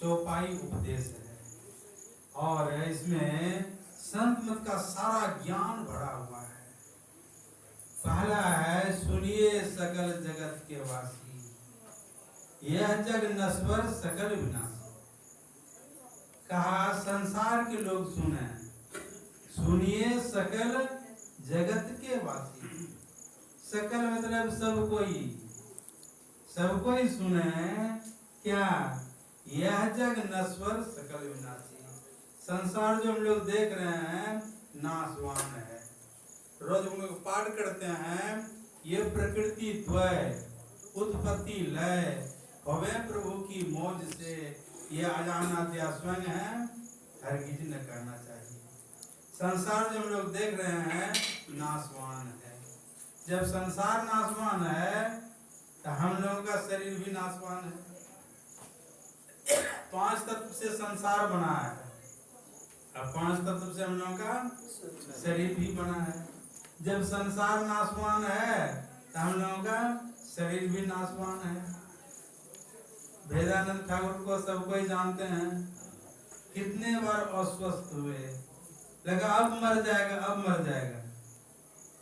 चौपाई उपदेश है और इसमें संत मत का सारा ज्ञान भरा हुआ है। पहला है, सुनिए सकल जगत के वासी, यह जग नश्वर सकल विनाशी। कहा संसार के लोग सुने, सुनिए सकल जगत के वासी। सकल मतलब सब कोई सुने क्या? यह जग नश्वर सकल विनाशी। संसार जो हम लोग देख रहे हैं नाशवान है। रोज हम लोग पाठ करते हैं, ये प्रकृति द्वय उत्पत्ति लय भवे प्रभु की मौज से, ये अजाना दिया स्वयं है, हरगिज न करना चाहिए। संसार जो हम लोग देख रहे हैं नाशवान है। जब संसार नाशवान है तो हम लोगों का शरीर भी नाशवान है। 5 तत्व से संसार बना है, अब 5 तत्व से हम लोगों का शरीर भी बना है। जब संसार नाशवान है तो हम लोगों का शरीर भी नाशवान है। वेदानंद ठाकुर को सब कोई जानते हैं, कितने बार अस्वस्थ हुए, लगा अब मर जाएगा,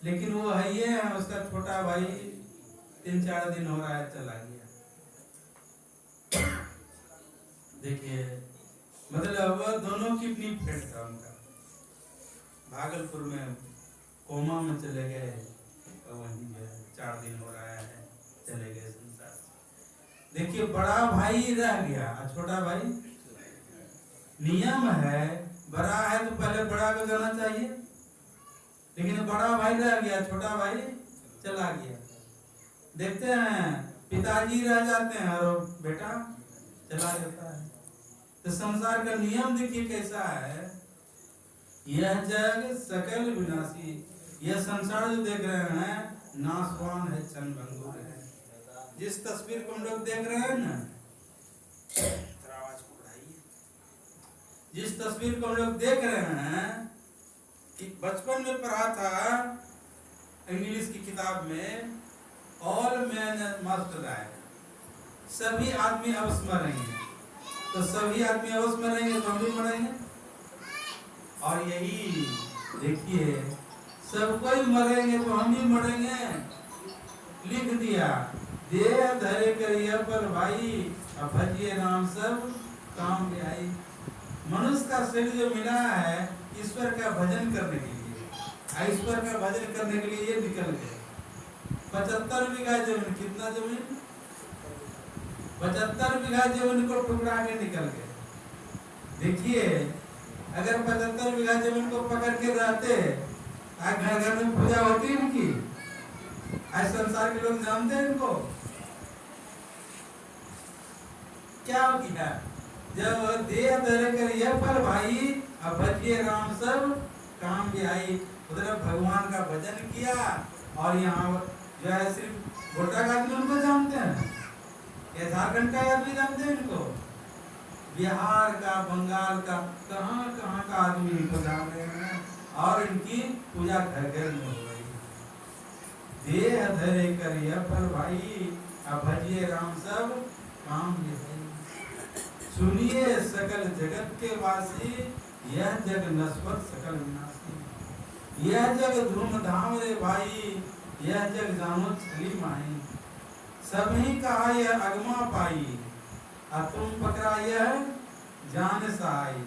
लेकिन वो है ये है, उसका छोटा भाई 3-4 दिन हो रहा है चला गया। देखिए मतलब दोनों की अपनी फेट था उनका। भागलपुर में कोमा में चले गए, वहीं 4 दिन हो रहा है चले गए संसार से। देखिए बड़ा भाई रह गया, छोटा भाई नियम है, बड़ा है तो पहले बड़ा को जाना चाहिए, लेकिन बड़ा भाई रह गया, छोटा भाई चला गया। देखते हैं पिताजी रह जाते हैं और बेटा चला जाता है। तो संसार का नियम देखिए कैसा है, यह जग सकल विनाशी। यह संसार जो देख रहे हैं नाशवान है, क्षण भंगुर है। जिस तस्वीर को हम लोग देख रहे हैं ना, आवाज को बढ़ाइए, जिस तस्वीर को हम लोग देख रहे हैं कि बचपन में पढ़ा था इंग्लिश की किताब में, ऑल मैन मस्ट डाई, सभी आदमी अवश्य मरेंगे। तो सभी आदमी अवश्य मरेंगे तो हम भी मरेंगे। और यही देखिए सब कोई मरेंगे तो हम भी मरेंगे। लिख दिया, देह धरे करिए पर भाई, अब भजिए राम सब काम में आई। मनुष्य का शरीर जो मिला है ईश्वर का भजन करने के लिए, ईश्वर का भजन करने के लिए ये निकल गए। 75 बीघा जमीन, कितना जमीन? 75 बीघा जमीन को टुकड़ा के निकल गए। देखिए अगर 75 बीघा जमीन को पकड़ के रहते, आज घर घर में पूजा होती इनकी। आज संसार के लोग जानते हैं इनको क्या हो गया? जब देह धरे करिए पर भाई, अब भजिए राम सब काम भी आई। उधर भगवान का भजन किया और यहाँ जो है सिर्फ गोड्डा का आदमी उनको जानते हैं, ये झारखंड का आदमी जानते हैं इनको, बिहार का, बंगाल का, कहाँ कहाँ का आदमी इनको जान रहे हैं। और इनकी पूजा घर घर में हो रही है। देह धरे करिए पर भाई, अब भजिए राम सब काम भी है। सुनिए सकल जगत के वासी, यह जग नश्वर सकल विनाशी। यह जग धूमधाम रे भाई, यह जग जानो छली माही। सभी कहा यह अगमा पाई, और तुम पकड़ा यह जान सहाई।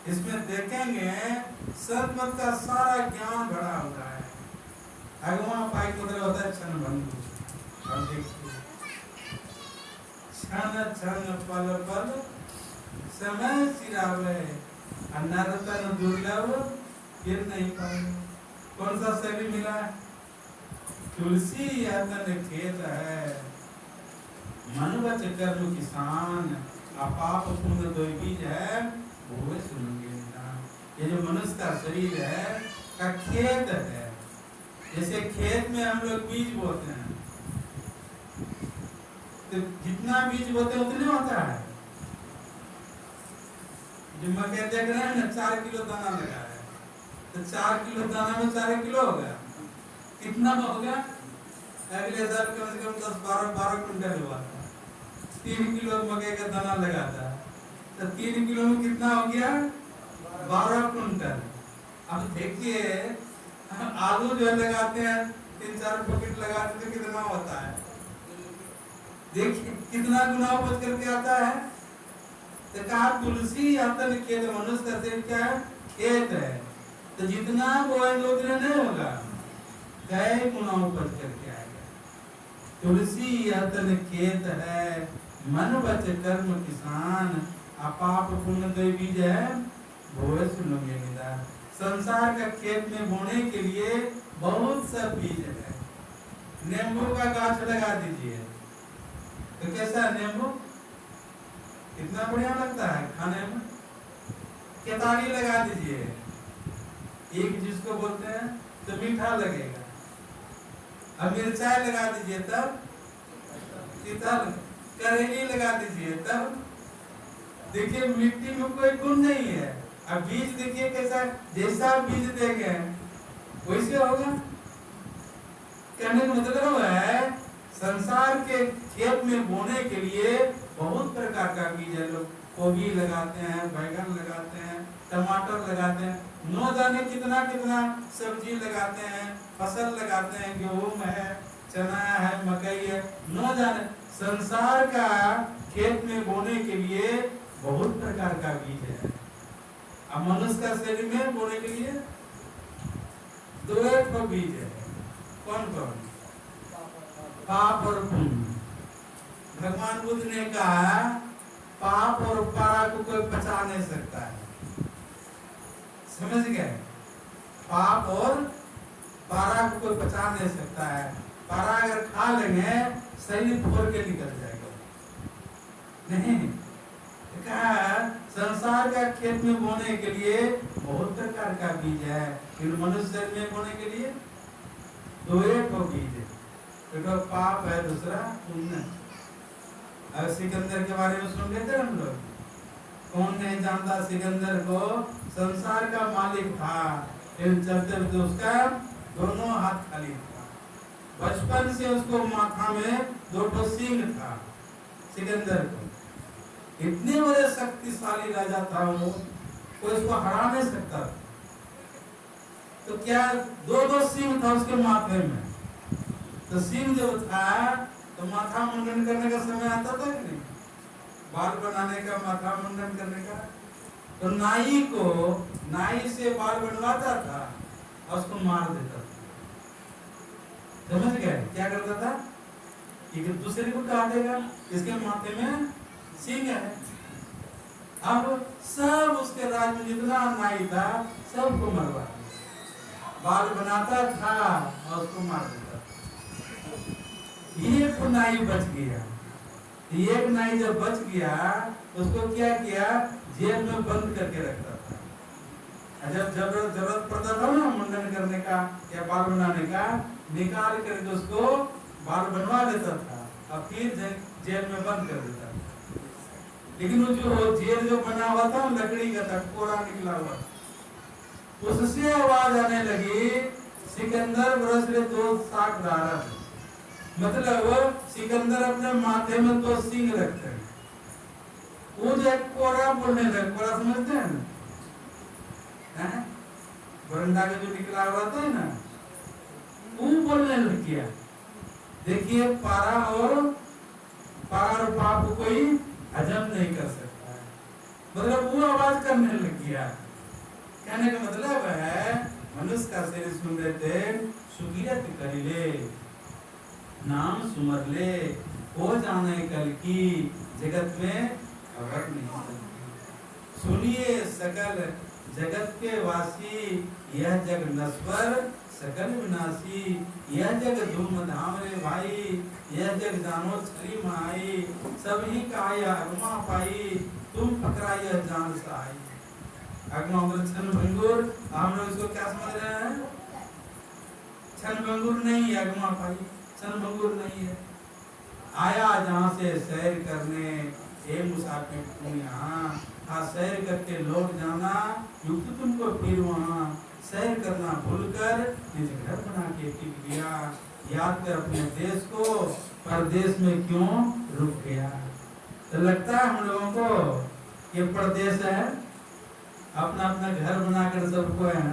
इसमें देखेंगे सतमत का सारा ज्ञान भरा हुआ है। अगमा पाई को मतलब होता है क्षण भंगुर। अब देखिए क्षण क्षण पल पल समय सिरावे, नरतन दुर्लभ फिर नहीं पाए। कौन सा शरीर मिला? तुलसी यह तन खेत है, मनवच कर्म किसान, अपाप पुण्य दो बीज है, वो सुनेंगे। ये जो मनुष्य का शरीर है का खेत है। जैसे खेत में हम लोग बीज बोते हैं, तो जितना बीज बोते हैं उतने होता है। जो मकई देख रहे हैं ना, 4 किलो दाना लगा है, तो 4 किलो दाना में 4 किलो हो गया। कितना हो गया? अगले साल कम से कम 10-12 क्विंटल हुआ था। 3 किलो मकई का दाना लगाता है तो 3 किलो में कितना हो गया? 12 कुंटल। अब देखिए आलू जो लगाते हैं 3-4 पैकेट लगाते तो कितना होता है, देखिए कितना गुना उपज करके आता है। तो कहा तुलसी यातन खेत, मनुष्य का शरीर क्या है? खेत है। तो जितना बोएंगे उतना नहीं होगा, कई गुना उपज करके आएगा। तुलसी यातन खेत है, मन बच कर्म किसान, अपाप पुण्य दे बीज है भोए सुनोगे निदा। संसार का खेत में बोने के लिए बहुत सा बीज है। नींबू का गाछ लगा दीजिए तो कैसा है नींबू? कितना बढ़िया लगता है खाने में। केतारी लगा दीजिए, एक जिसको बोलते हैं, तो मीठा लगेगा। अब मिर्चाई लगा दीजिए तब तीता, करेली लगा दीजिए तब। देखिए मिट्टी में कोई गुण नहीं है। अब बीज देखिए कैसा, जैसा बीज देंगे वैसे होगा। कहने का मतलब है संसार के खेत में बोने के लिए बहुत प्रकार का बीज है। लोग गोभी लगाते हैं, बैगन लगाते हैं, टमाटर लगाते हैं, न जाने कितना कितना सब्जी लगाते हैं, फसल लगाते हैं, गेहूं है, चना है, मकई है, न जाने। संसार का खेत में बोने के लिए बहुत प्रकार का बीज है। अब मनुष्य का शरीर में बोने के लिए 2 बीज है। कौन कौन? पाप और पुण्य। भगवान बुद्ध ने कहा पाप और पारा को कोई पचा नहीं सकता है। समझ गए? पाप और पारा को कोई पचा नहीं सकता है। पारा अगर खा लेंगे शरीर फोड़ के निकल जाएगा। नहीं, कहा संसार का खेत में बोने के लिए बहुत प्रकार का बीज है, फिर मनुष्य में बोने के लिए 2 बीज है। एक पाप है, दूसरा पुण्य। अब सिकंदर के बारे में सुन लेते हम लोग। कौन नहीं जानता सिकंदर को? संसार का मालिक था, फिर चलते हुए उसका दोनों हाथ खाली था। बचपन से उसको माथा में 2 सिंह था सिकंदर को। इतने बड़े शक्तिशाली राजा था वो, कोई उसको हरा नहीं सकता। तो क्या 2 सिंह था उसके माथे में। तो सिंह जब था तो माथा मुंडन करने का समय आता था कि नहीं? बाल बनाने का, माथा मुंडन करने का। तो नाई को नाई से बाल बनवाता था और उसको मार देता था। समझ गए क्या करता था? कि दूसरे को काट देगा, इसके माथे में सिंह है। अब सब उसके राज में जितना नाई था सबको मरवा दिया। बाल बनाता था और उसको मार देता। एक नाई बच गया। एक नाई जब बच गया उसको क्या किया? जेल में बंद करके रखता था। जब जरूरत पड़ता था ना मुंडन करने का या बाल बनाने का, निकाल करके उसको बाल बनवा देता था और फिर जेल में बंद कर देता था। लेकिन वो जो जेल जो बना हुआ था लकड़ी का था, कोड़ा निकला हुआ, उससे आवाज आने लगी सिकंदर बरस रे 2 साख धारा। मतलब सिकंदर अपने माथे में 2 सिंह रखते हैं। वो जो कोरा बोलने लगे, कोरा समझते हैं ना, बरंडा का जो निकला हुआ था ना, वो बोलने लग गया। देखिए पारा और पाप को कोई हजम नहीं कर सकता है। मतलब वो आवाज करने लग गया। कहने का मतलब है मनुष्य का शरीर सुन रहे थे, सुगियत कर ले, नाम सुमर ले, हो जाने कल की जगत में खबर नहीं। सुनिए सकल जगत के वासी, यह जग नश्वर सकल विनाशी। यह जग धूम धाम रे भाई, यह जग जानो छरी माई। सभी का यह अगमा पाई, तुम पकड़ा यह जान सहाई। अगमा मतलब छन भंगुर। हम लोग इसको क्या समझ रहे हैं? छन भंगुर नहीं, अगमा पाई छन भंगुर नहीं है। आया जहाँ से सैर करने, ए मुसाफिर तुम यहाँ, हाँ सैर करके लौट जाना, युक्त तुमको फिर वहाँ। सैर करना भूलकर निज घर बना के टिक गया। याद कर अपने देश को, परदेश में क्यों रुक गया। तो लगता है हम लोगों को ये प्रदेश है, अपना अपना घर बनाकर सबको है,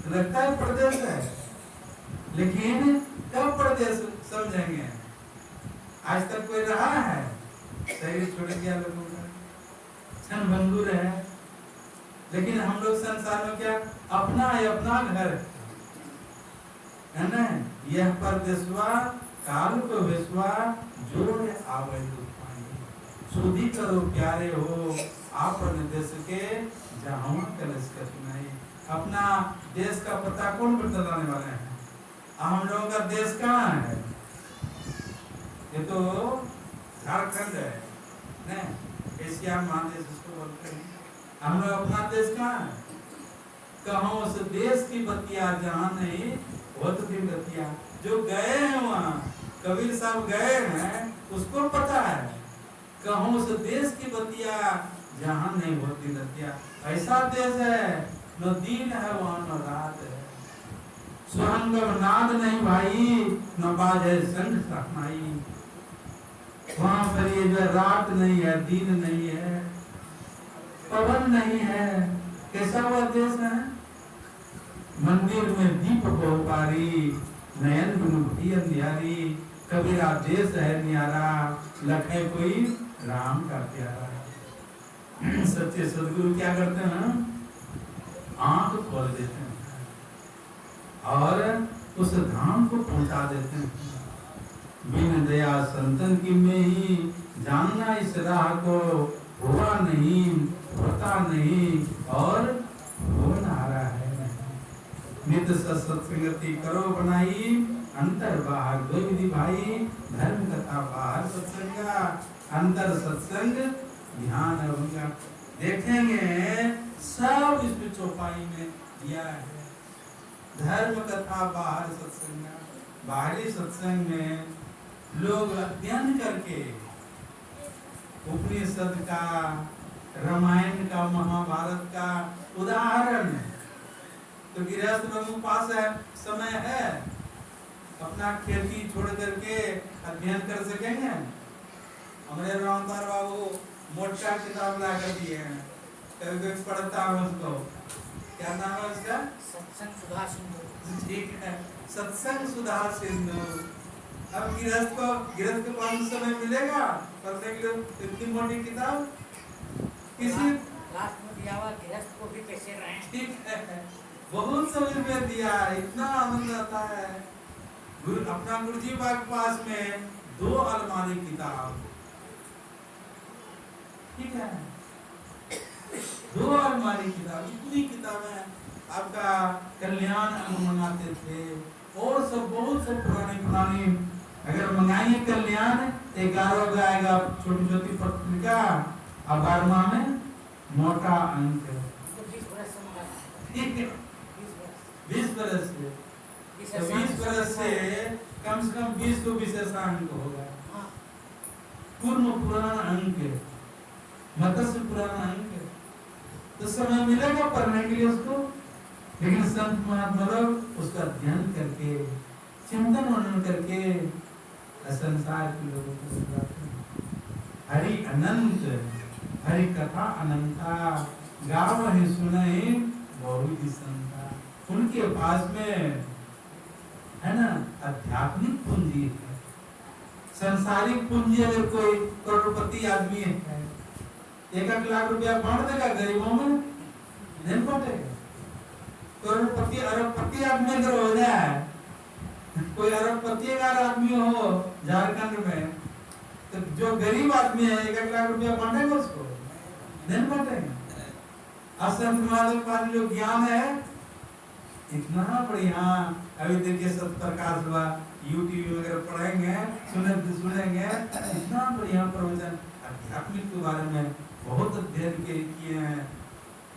लगता है प्रदेश है, लेकिन कब प्रदेश समझेंगे? आज तक कोई रहा है? शरीर छोड़ गया लोगों का, क्षणभंगुर है। लेकिन हम लोग संसार में क्या अपना है, अपना घर है ना। यह परदेशवा काल को विश्वा जोड़ आवे सुधी करो प्यारे हो आपन देश के जहाँ कलश कर नहीं। अपना देश का पता कौन बतलाने वाले हैं? हम लोगों का देश कहाँ है? ये तो झारखंड है ना, एशिया महादेश उसको बोलते हैं। हम लोग अपना देश कहाँ है? कहाँ उस देश की बतिया जहाँ नहीं बहुत दिन बतिया। जो गए हैं वहाँ, कबीर साहब गए हैं, उसको पता है कहाँ उस देश की बतिया जहाँ नहीं होती बतिया। ऐसा देश है न दिन है वहाँ न रात है, सुहंगम नाद नहीं भाई न बाजे संग सहनाई। वहाँ पर ये जो रात नहीं है, दिन नहीं है, पवन नहीं है, कैसा हुआ देश है? मंदिर में दीप बहुपारी नयन बिनु अंधियारी। कबीरा देश है न्यारा लखे कोई राम का प्यारा। सच्चे सदगुरु क्या करते हैं? आंख खोल देते हैं और उस धाम को पहुंचा देते हैं। बिन दया संतन की में ही जानना इस राह को हुआ नहीं, होता नहीं और हो नारा है। नित सत्संगति करो बनाई अंतर बाहर दो विधि भाई। धर्म कथा बाहर सत्संग, अंतर सत्संग ध्यान होगा। देखेंगे सब इसमें चौपाई में दिया है। धर्म कथा बाहर सत्संग, बाहरी सत्संग में लोग अध्ययन करके उपनिषद का, रामायण का, महाभारत का उदाहरण। तो गृहस्थ लोगों के पास है, समय है, अपना खेती छोड़ करके अध्ययन कर सकेंगे। हमारे रामदार बाबू मोटा किताब ला कर दिए हैं, कभी पढ़ता हूँ उसको। क्या नाम है उसका? सत्संग सुधा सिंधु। ठीक है, सत्संग सुधा सिंधु। अब गृहस्थ के पास समय मिलेगा पढ़ने के लिए इतनी मोटी किताब? किसी लास्ट में दिया हुआ गृहस्थ को भी कैसे रहें। ठीक है, बहुत समय में दिया है, इतना आनंद आता है। अपना गुरुजी बाग पास में 2 अलमारी किताब, ठीक है, 2 अलमारी किताब, इतनी किताबें। आपका कल्याण मंगाते थे और सब बहुत सब पुरानी अगर मंगाएंगे कल्याण 11 का आएगा छोटी छोटी पत्रिका, अब 12वां में मोटा अंक। 20 बरस से 20 बरस से कम से कम 20 को विशेषांक होगा। पूर्ण पुराण अंक, मत्स्य पुराण अंक, तो समय मिलेगा पढ़ने के लिए उसको। लेकिन संत महात्मा लोग उसका अध्ययन करके, चिंतन मनन करके संसार के लोगों को समझाते हैं। हरि अनंत, हरि कथा अनंता, गाव ही सुने बहुत ही संता। उनके पास में है ना आध्यात्मिक पूंजी है। संसारिक पूंजी अगर कोई करोड़पति आदमी है, 1 लाख रुपया बांट देगा गरीबों में? नहीं बांटेगा। करोड़पति अरबपति आदमी अगर हो जाए, कोई अरबपति अगर आदमी हो झारखंड में, तो जो गरीब आदमी है 1 लाख रुपया बांटेगा उसको? नहीं बांटेगा। असंत मालिक पास जो ज्ञान है इतना बढ़िया। अभी देखिए सत्प्रकाश हुआ, यूट्यूब वगैरह पढ़ेंगे, सुनेंगे, इतना बढ़िया प्रवचन आध्यात्मिक के बारे में बहुत अध्ययन किए हैं।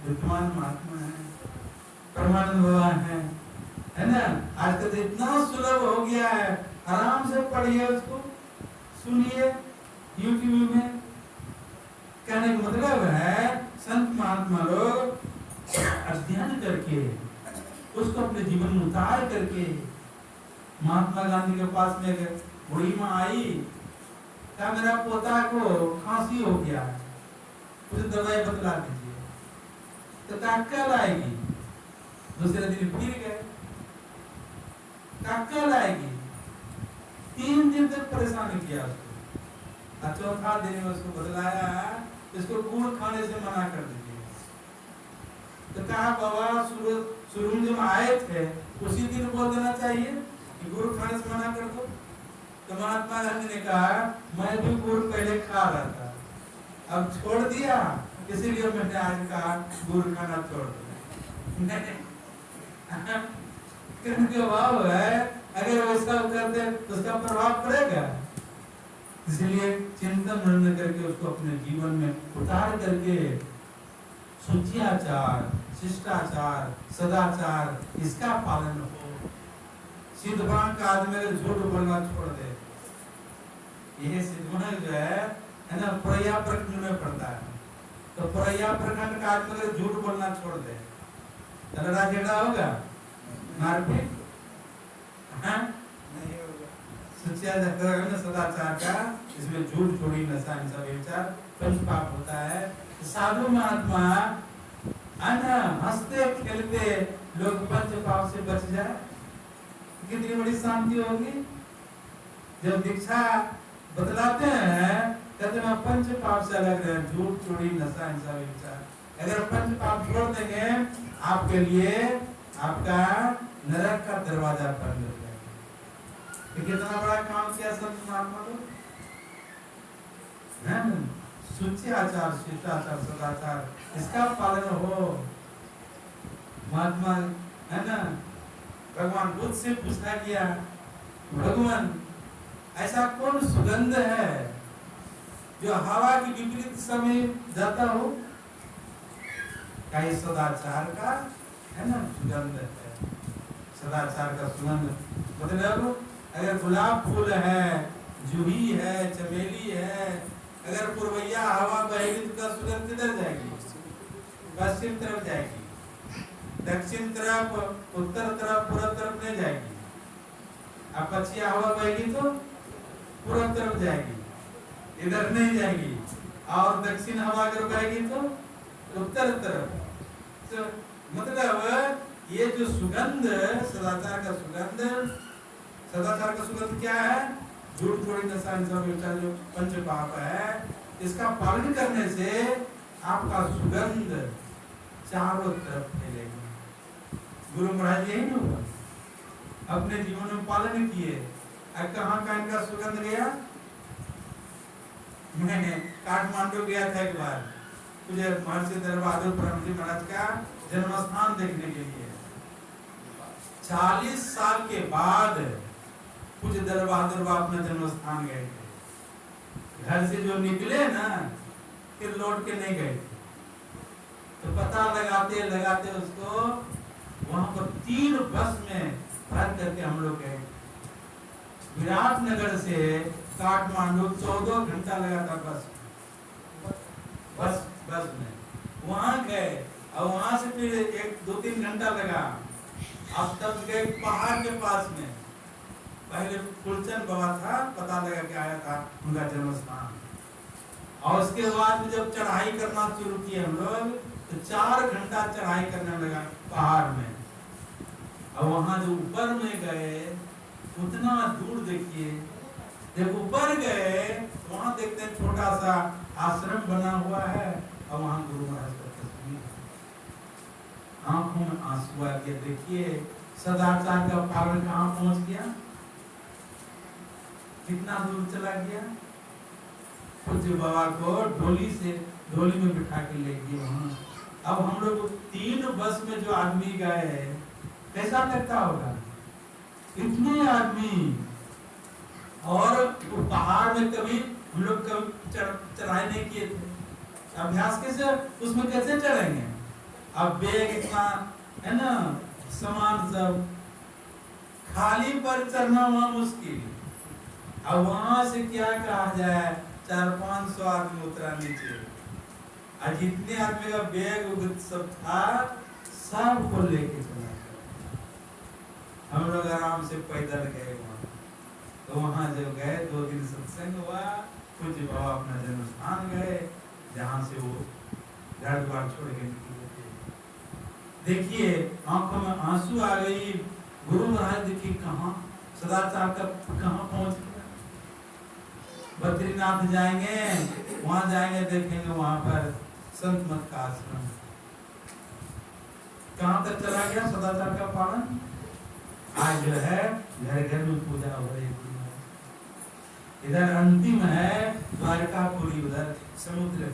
विद्वान महात्मा है, परमानंद बाबा है ना। आजकल तो इतना सुलभ हो गया है, आराम से पढ़िए उसको, सुनिए यूट्यूब में। कहने का मतलब है संत महात्मा लोग अध्ययन करके उसको अपने जीवन में उतार करके। महात्मा गांधी के पास में बूढ़ी माँ आई, क्या मेरा पोता को खांसी हो गया, कुछ दवाई बतला दीजिए। तो कल आएगी, दूसरे दिन फिर गए, कल आएगी। 3 दिन तक परेशान किया उसको, और चौथा दिन में उसको बतलाया इसको गुड़ खाने से मना कर दीजिए। तो कहा बाबा शुरू में जब आए थे उसी दिन बोल देना चाहिए कि गुड़ खाने से मना कर दो। तो महात्मा गांधी ने कहा मैं भी गुड़ पहले खा रहा था, अब छोड़ दिया, इसीलिए मैंने आज कहा गुड़ खाना छोड़ दो। क्योंकि भाव है अगर वैसा करते उसका प्रभाव पड़ेगा। इसलिए चिंतन मनन करके उसको अपने जीवन में उतार करके शुचियाचार, शिष्टाचार, सदाचार इसका पालन हो। सिद्धवान का आदमी अगर झूठ बोलना छोड़ दे, यह सिद्धवान जो है ना प्रया प्रखंड में पड़ता है। तो प्रया प्रखंड का आदमी अगर झूठ बोलना छोड़ दे, लड़ा झगड़ा होगा, मारपीट नहीं होगा। सदाचार का इसमें झूठ चोरी नशा हिंसा व्यभिचार पंच पाप होता है। साधु महात्मा हंसते खेलते लोग पंच पाप से बच जाए, कितनी बड़ी शांति होगी। जब दीक्षा बतलाते हैं कहते हैं पंच पाप से अलग रहे, झूठ चोरी नशा हिंसा व्यभिचार। अगर पंच पाप छोड़ देंगे आपके लिए आपका नरक का दरवाजा बंद हो जाएगा। तो कितना बड़ा काम किया संत महात्मा लोग, शुचियाचार, शिष्टाचार, सदाचार इसका पालन हो। महात्मा है ना भगवान बुद्ध से पूछा गया, भगवान ऐसा कौन सुगंध है जो हवा की विपरीत समय जाता हो? कई सदाचार का है ना सुगंध है, सदाचार का सुगंध। मतलब अगर गुलाब फूल है, जूही है, चमेली है, अगर पुरवैया हवा बहेगी तो क्या सुगंध किधर जाएगी? पश्चिम तरफ जाएगी, दक्षिण तरफ, उत्तर तरफ, पूर्व तरफ नहीं जाएगी। अब पश्चिम हवा बहेगी तो पूर्व तरफ जाएगी, इधर नहीं जाएगी। और दक्षिण हवा अगर बहेगी तो उत्तर तरफ। तो मतलब ये जो सुगंध सदाचार का सुगंध, सदाचार का सुगंध क्या है? झूठ चोरी नशा हिंसा व्यभिचार जो पंच पाप है, इसका पालन करने से आपका सुगंध चारों तरफ फैलेगी। गुरु महाराज यही ना हुआ, अपने जीवन में पालन किए। अब कहाँ का इनका सुगंध गया? मैंने काठमांडू गया था एक बार, मुझे महर्षि दल बहादुर ब्रह्म जी महाराज का जन्म स्थान देखने के लिए। 40 साल के बाद पूज्य दल बहादुर बाबा अपना जन्म स्थान गए थे। घर से जो निकले ना फिर लौट के नहीं गए थे। तो पता लगाते लगाते उसको वहां पर 3 बस में भर करके हम लोग गए। विराटनगर से काठमांडू 14 घंटा लगा था बस में वहां गए, और वहां से फिर 1-2-3 घंटा लगा। अब तब गए पहाड़ के पास में, पहले फुलचंद बाबा था, पता लगा के आया था उनका जन्म स्थान। और उसके बाद में जब चढ़ाई करना शुरू किए हम लोग, तो 4 घंटा चढ़ाई करने लगा पहाड़ में। और वहां जो ऊपर में गए, उतना दूर देखिए, जब ऊपर गए वहां देखते हैं छोटा सा आश्रम बना हुआ है, और वहां गुरु महाराज का तस्वीर। आंखों में आंसू आ गए। देखिए सदाचार का पालन कहाँ पहुंच गया, कितना दूर चला गया। पूज्य बाबा को डोली में बिठा के ले गए वहां। अब हम लोग 3 बस में जो आदमी गए, कैसा लगता होगा? इतने आदमी, और पहाड़ में कभी हम लोग कभी चढ़ाई नहीं किए थे, अभ्यास कैसे उसमें कैसे चढ़ेंगे? अब बैग इतना है ना, सामान सब, खाली पर चढ़ना वहां मुश्किल। अब वहां से क्या कहा जाए, 400-500 आदमी उतरा नीचे, और जितने आदमी का बैग सब था सबको लेके चला। हम लोग आराम से पैदल गए वहां। तो वहां जब गए 2 दिन सत्संग हुआ, कुछ बाबा अपना जन्म स्थान गए, जहाँ से वो घर द्वार छोड़ के निकले थे। देखिए आंखों में आंसू आ गई। गुरु महाराज देखिए कहाँ सदाचार का कहाँ पहुंच गया। बद्रीनाथ जाएंगे, वहां जाएंगे, देखेंगे वहां पर संत मत का आश्रम। कहाँ तक चला गया सदाचार का पालन। आज जो है घर घर में पूजा हो रही है। इधर अंतिम है द्वारकापुरी, उधर समुद्र है।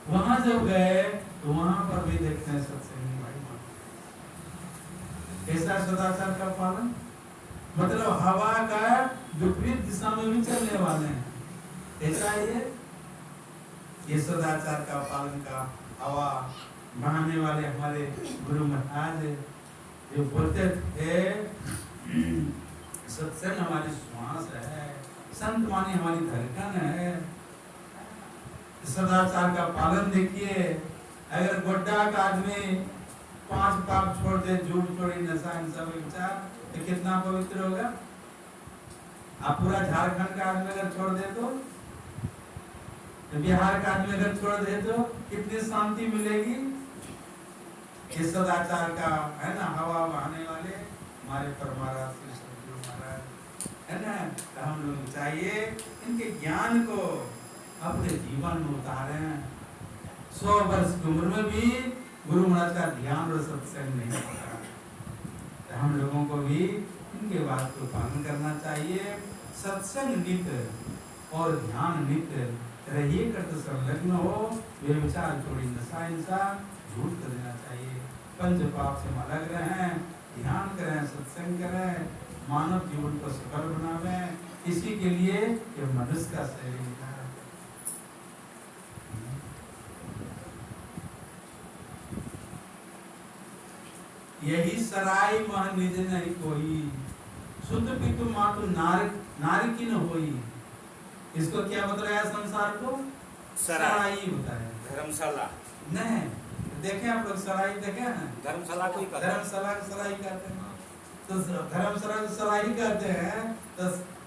वहां जब गए तो वहां पर भी देखते हैं सत्संगी भाई कैसा सदाचार का पालन। मतलब हवा का विपरीत दिशा में भी चलने वाले हैं। ऐसा ये सदाचार का पालन का हवा बनाने वाले हमारे गुरु महाराज जो बोलते थे सत्संग हमारी श्वास है, संत मानी हमारी धड़कन है। सदाचार का पालन देखिए। अगर गोड्डा का आदमी 5 पाप छोड़ दे, झूठ चोरी नशा हिंसा विचार, तो कितना पवित्र होगा। आप पूरा झारखंड का आदमी अगर छोड़ दे तो बिहार का आदमी अगर छोड़ दे तो कितनी शांति मिलेगी। ये सदाचार का है ना हवा बहाने वाले हमारे परमारा श्री सद्गुरु महाराज है ना। तो हम लोग चाहिए इनके ज्ञान को अपने जीवन में उतारे। 100 वर्ष की उम्र में भी गुरु महाराज का ध्यान और सत्संग नहीं होता। तो हम लोगों को भी इनके बात को पालन करना चाहिए। सत्संग नित्य और ध्यान नित्य रहिए, करते संलग्न हो। वे विचार छोड़ी नशा हिंसा झूठ कर देना चाहिए। पंच पाप से हम अलग रहें, ध्यान करें, सत्संग करें, मानव जीवन को सफल बनावें। इसी के लिए ये मनुष्य का शरीर है। यही सराय मह निज नहीं कोई, शुद्ध पितु मातु नारी की न होई। इसको क्या बताया संसार को? सराय बताया। धर्मशाला नहीं देखे आप लोग सराय देखे हैं? धर्मशाला कोई धर्मशाला को सराय कहते हैं। तो धर्मशाला को सराय कहते हैं। तो